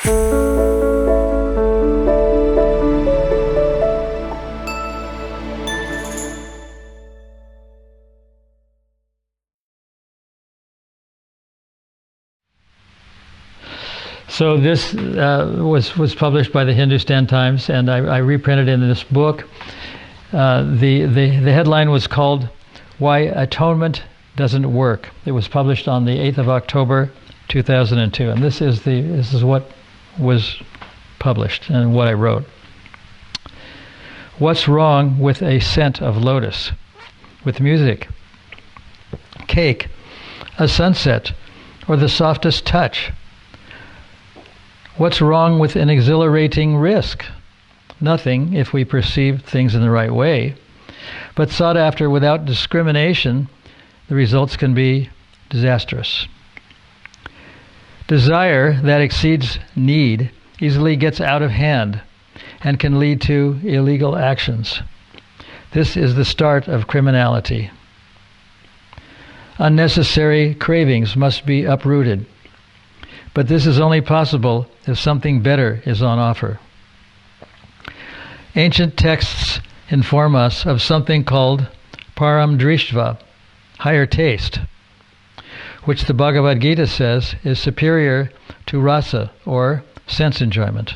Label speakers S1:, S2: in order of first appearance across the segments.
S1: So this was published by the Hindustan Times, and I reprinted it in this book. The headline was called "Why Atonement Doesn't Work." It was published on the 8th of October, 2002, and this is what was published and what I wrote. What's wrong with a scent of lotus, with music, cake, a sunset, or the softest touch? What's wrong with an exhilarating risk? Nothing if we perceive things in the right way. But sought after without discrimination, the results can be disastrous. Desire that exceeds need easily gets out of hand and can lead to illegal actions. This is the start of criminality. Unnecessary cravings must be uprooted. But this is only possible if something better is on offer. Ancient texts inform us of something called param drishtva, higher taste, which the Bhagavad Gita says is superior to rasa, or sense enjoyment.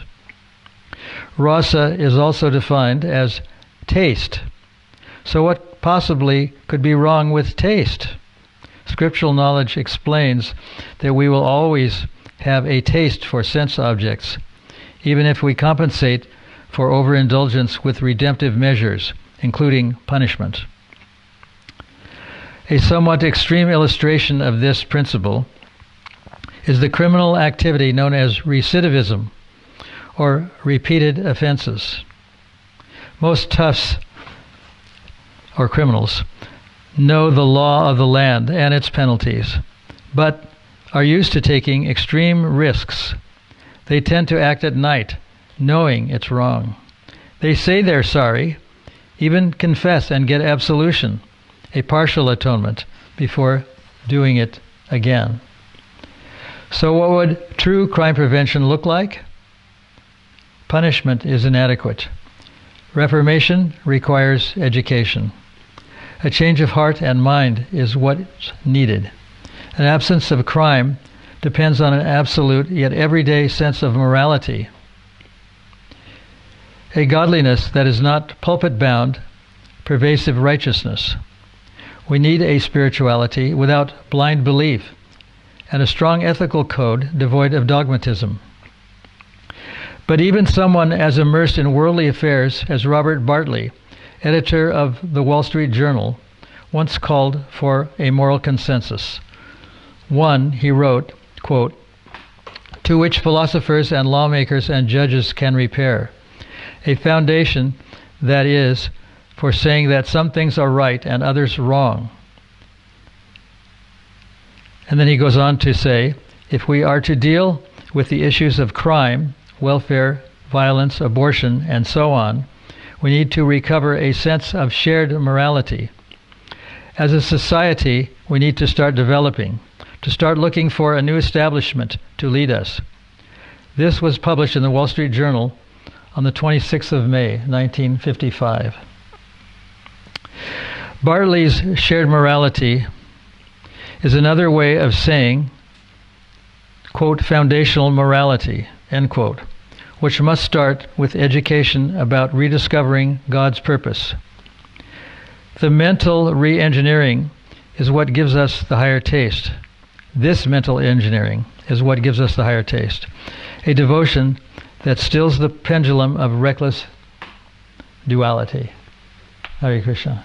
S1: Rasa is also defined as taste. So what possibly could be wrong with taste? Scriptural knowledge explains that we will always have a taste for sense objects, even if we compensate for overindulgence with redemptive measures, including punishment. A somewhat extreme illustration of this principle is the criminal activity known as recidivism, or repeated offenses. Most toughs, or criminals, know the law of the land and its penalties, but are used to taking extreme risks. They tend to act at night, knowing it's wrong. They say they're sorry, even confess and get absolution, a partial atonement, before doing it again. So what would true crime prevention look like? Punishment is inadequate. Reformation requires education. A change of heart and mind is what's needed. An absence of crime depends on an absolute yet everyday sense of morality. A godliness that is not pulpit-bound, pervasive righteousness. We need a spirituality without blind belief and a strong ethical code devoid of dogmatism. But even someone as immersed in worldly affairs as Robert Bartley, editor of the Wall Street Journal, once called for a moral consensus. One, he wrote, quote, "to which philosophers and lawmakers and judges can repair, a foundation, that is, for saying that some things are right and others wrong." And then he goes on to say, if we are to deal with the issues of crime, welfare, violence, abortion, and so on, we need to recover a sense of shared morality. As a society, we need to start developing, to start looking for a new establishment to lead us. This was published in the Wall Street Journal on the 26th of May, 1955. Bartley's shared morality is another way of saying, quote, foundational morality, end quote, which must start with education about rediscovering God's purpose. The mental re-engineering is what gives us the higher taste. This mental engineering is what gives us the higher taste. A devotion that stills the pendulum of reckless duality. Hare Krishna.